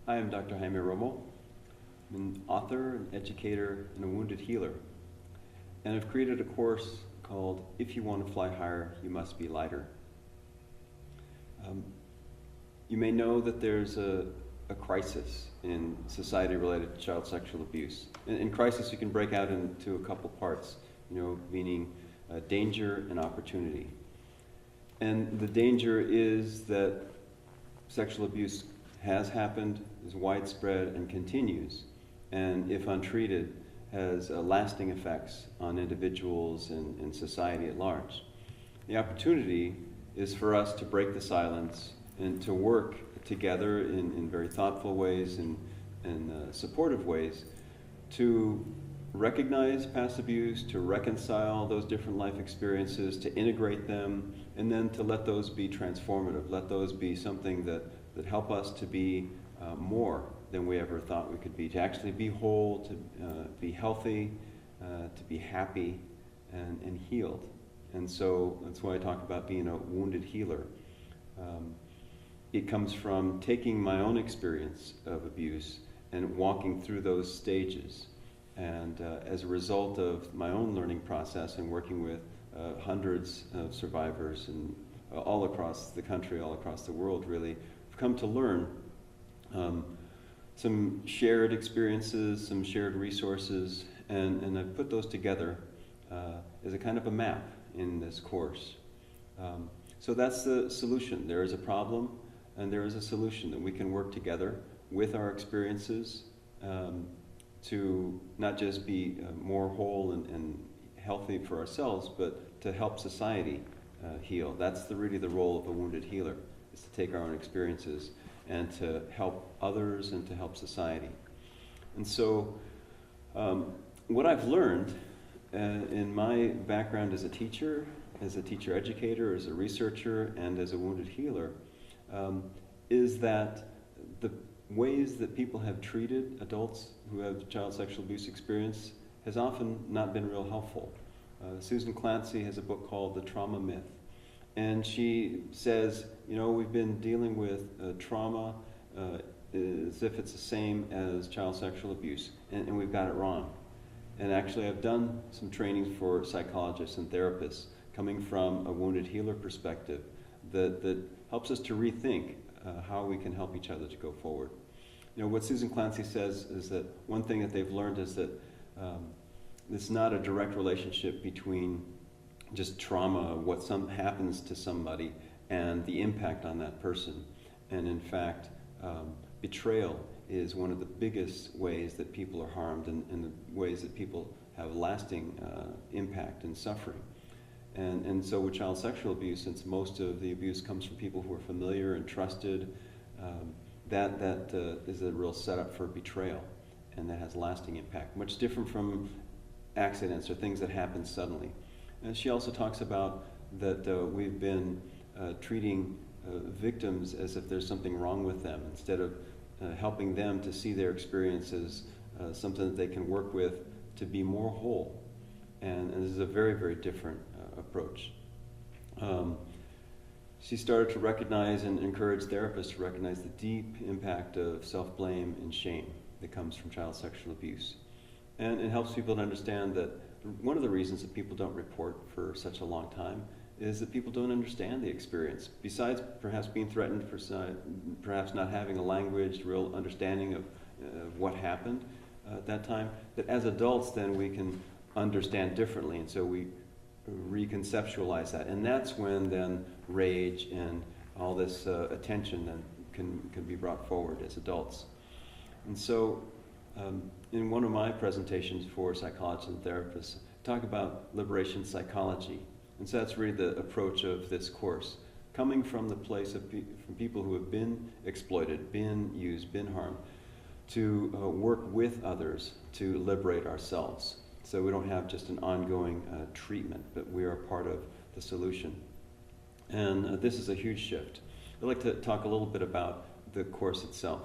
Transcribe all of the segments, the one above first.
I am Dr. Jaime Romo. I'm an author, an educator, and a wounded healer. And I've created a course called If You Want to Fly Higher, You Must Be Lighter. You may know that there's a crisis in society related to child sexual abuse. In crisis, you can break out into a couple parts, meaning danger and opportunity. And the danger is that sexual abuse has happened, is widespread, and continues, and if untreated, has lasting effects on individuals and society at large. The opportunity is for us to break the silence and to work together in very thoughtful ways and supportive ways to recognize past abuse, to reconcile those different life experiences, to integrate them, and then to let those be transformative, let those be something that help us to be more than we ever thought we could be, to actually be whole, to be healthy, to be happy and healed. And so that's why I talk about being a wounded healer. It comes from taking my own experience of abuse and walking through those stages. And as a result of my own learning process and working with hundreds of survivors and all across the country, all across the world really, I've come to learn some shared experiences, some shared resources, and I've put those together as a kind of a map in this course. So that's the solution. There is a problem and there is a solution that we can work together with our experiences to not just be more whole and healthy for ourselves, but to help society heal. That's really the role of a wounded healer, is to take our own experiences and to help others and to help society. And so what I've learned in my background as a teacher educator, as a researcher, and as a wounded healer, is that the ways that people have treated adults who have child sexual abuse experience has often not been real helpful. Susan Clancy has a book called The Trauma Myth. And she says, we've been dealing with trauma as if it's the same as child sexual abuse, and we've got it wrong. And actually I've done some trainings for psychologists and therapists coming from a wounded healer perspective that helps us to rethink how we can help each other to go forward. What Susan Clancy says is that one thing that they've learned is that it's not a direct relationship between just trauma, what happens to somebody, and the impact on that person. And in fact, betrayal is one of the biggest ways that people are harmed and the ways that people have lasting impact and suffering. And so with child sexual abuse, since most of the abuse comes from people who are familiar and trusted, that is a real setup for betrayal, and that has lasting impact, much different from accidents or things that happen suddenly. And she also talks about that we've been treating victims as if there's something wrong with them, instead of helping them to see their experiences something that they can work with to be more whole. And this is a very, very different approach. She started to recognize and encourage therapists to recognize the deep impact of self-blame and shame that comes from child sexual abuse. And it helps people to understand that one of the reasons that people don't report for such a long time is that people don't understand the experience. Besides perhaps being threatened for perhaps not having a language, real understanding of what happened at that time, that as adults then we can understand differently, and so we reconceptualize that. And that's when then rage and all this attention then can be brought forward as adults. And so in one of my presentations for psychologists and therapists, I talk about liberation psychology. And so that's really the approach of this course, coming from the place of from people who have been exploited, been used, been harmed, to work with others to liberate ourselves. So we don't have just an ongoing treatment, but we are part of the solution. And this is a huge shift. I'd like to talk a little bit about the course itself.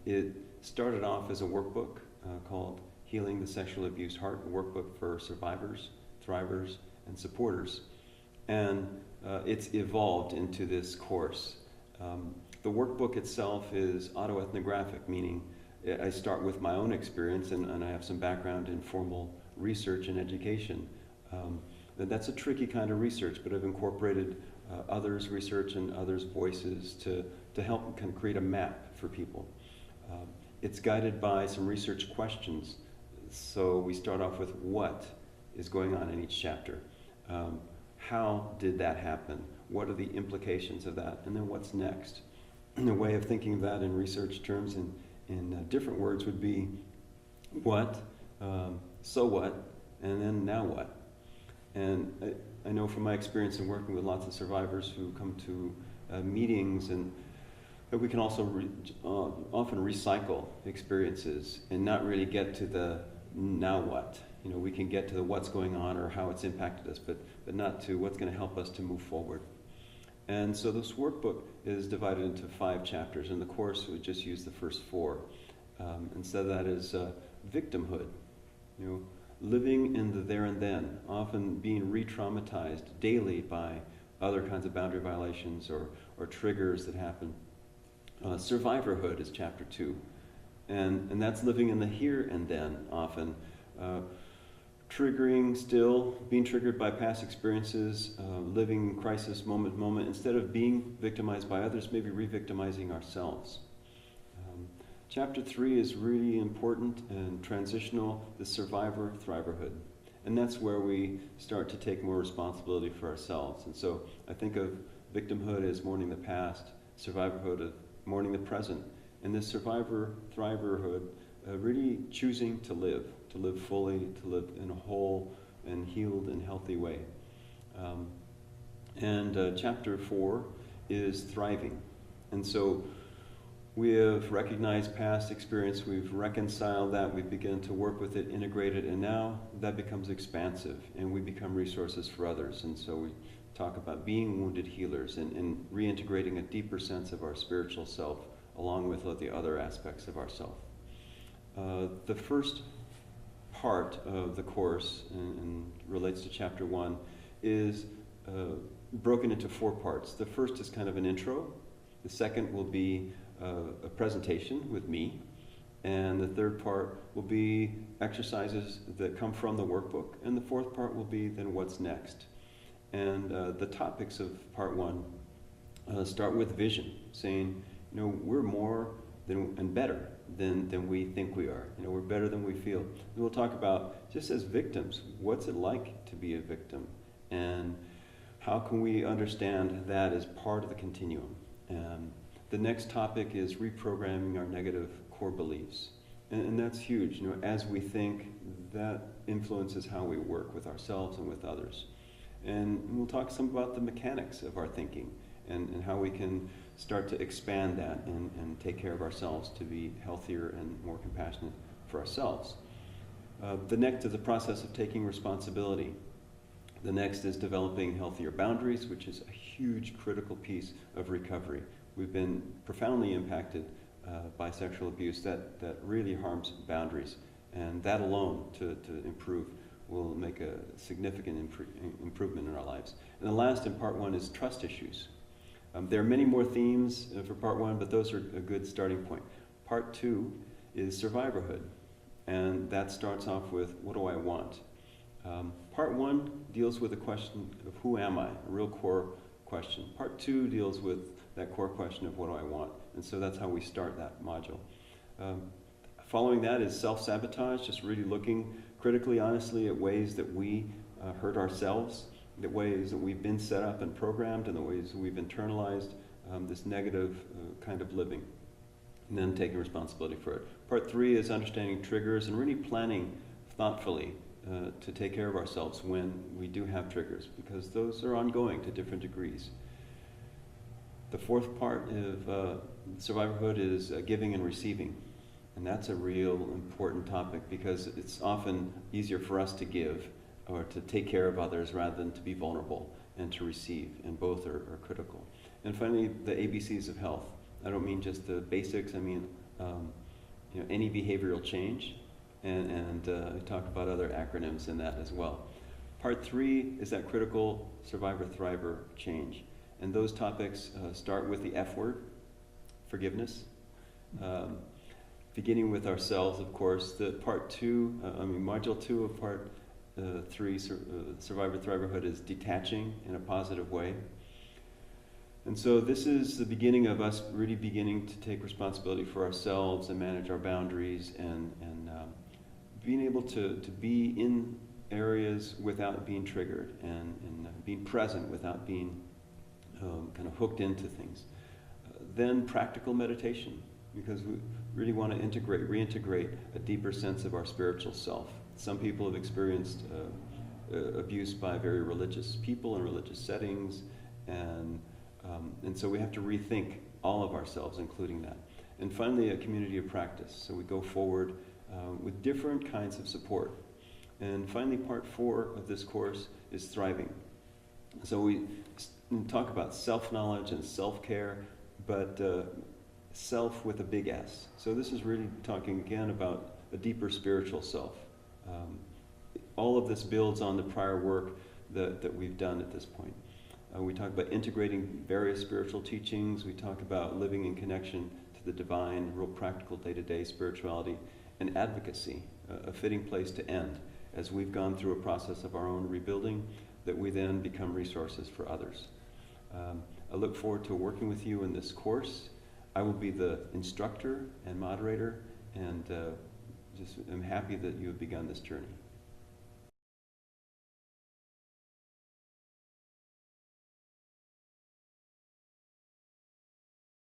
It started off as a workbook called Healing the Sexual Abuse Heart, a workbook for survivors, thrivers, and supporters. And it's evolved into this course. The workbook itself is autoethnographic, meaning I start with my own experience, and I have some background in formal research and education. That's a tricky kind of research, but I've incorporated others' research and others' voices to help kind of create a map for people. It's guided by some research questions. So we start off with what is going on in each chapter. How did that happen? What are the implications of that? And then what's next? And a way of thinking of that in research terms in different words would be what, so what, and then now what? And I know from my experience in working with lots of survivors who come to meetings, and that we can also often recycle experiences and not really get to the now what. You know, we can get to the what's going on or how it's impacted us, but not to what's going to help us to move forward. And so this workbook is divided into 5 chapters, and the course would just use the first 4. And so that is victimhood, you know, living in the there and then, often being re-traumatized daily by other kinds of boundary violations or triggers that happen. Survivorhood is chapter 2, and that's living in the here and then, often. Being triggered by past experiences, living crisis moment to moment, instead of being victimized by others, maybe re-victimizing ourselves. Chapter 3 is really important and transitional, the survivor-thriverhood. And that's where we start to take more responsibility for ourselves. And so I think of victimhood as mourning the past, survivorhood of mourning the present, and this survivor-thriverhood really choosing to live fully, to live in a whole and healed and healthy way. Chapter 4 is thriving. And so we have recognized past experience, we've reconciled that, we've begun to work with it, integrate it, and now that becomes expansive and we become resources for others. And so we talk about being wounded healers and reintegrating a deeper sense of our spiritual self along with the other aspects of ourself. The first part of the course, and relates to chapter 1, is broken into 4 parts. The first is kind of an intro. The second will be a presentation with me. And the third part will be exercises that come from the workbook. And the fourth part will be then what's next. And the topics of part 1 start with vision, saying, you know, we're more than, and better than we think we are. You know, we're better than we feel. And we'll talk about, just as victims, what's it like to be a victim? And how can we understand that as part of the continuum? The next topic is reprogramming our negative core beliefs. And that's huge. You know, as we think, that influences how we work with ourselves and with others. And we'll talk some about the mechanics of our thinking and how we can start to expand that and take care of ourselves to be healthier and more compassionate for ourselves. The next is the process of taking responsibility. The next is developing healthier boundaries, which is a huge critical piece of recovery. We've been profoundly impacted by sexual abuse that really harms boundaries. And that alone, to improve, will make a significant improvement in our lives. And the last in part 1 is trust issues. There are many more themes for part 1, but those are a good starting point. Part 2 is survivorhood. And that starts off with, what do I want? Part 1 deals with the question of who am I, a real core question. Part 2 deals with that core question of what do I want? And so that's how we start that module. Following that is self-sabotage, just really looking critically, honestly at ways that we hurt ourselves, the ways that we've been set up and programmed, and the ways that we've internalized this negative kind of living, and then taking responsibility for it. Part 3 is understanding triggers and really planning thoughtfully to take care of ourselves when we do have triggers, because those are ongoing to different degrees. The fourth part of survivorhood is giving and receiving. And that's a real important topic because it's often easier for us to give or to take care of others rather than to be vulnerable and to receive, and both are critical. And finally, the ABCs of health. I don't mean just the basics, I mean any behavioral change, and we talk about other acronyms in that as well. Part 3 is that critical survivor-thriver change. And those topics start with the F word, forgiveness. Beginning with ourselves, of course. The module 2 of part 3, Survivor Thriverhood, is detaching in a positive way. And so this is the beginning of us really beginning to take responsibility for ourselves and manage our boundaries and being able to be in areas without being triggered and being present without being kind of hooked into things. Then practical meditation, because we really want to reintegrate a deeper sense of our spiritual self. Some people have experienced abuse by very religious people in religious settings, and so we have to rethink all of ourselves, including that. And finally, a community of practice. So we go forward with different kinds of support. And finally, part 4 of this course is thriving. So we talk about self-knowledge and self-care, but self with a big S. So this is really talking again about a deeper spiritual self. All of this builds on the prior work that we've done at this point. We talk about integrating various spiritual teachings. We talk about living in connection to the divine, real practical day-to-day spirituality, and advocacy, a fitting place to end as we've gone through a process of our own rebuilding, that we then become resources for others. I look forward to working with you in this course. I will be the instructor and moderator, and I'm happy that you have begun this journey.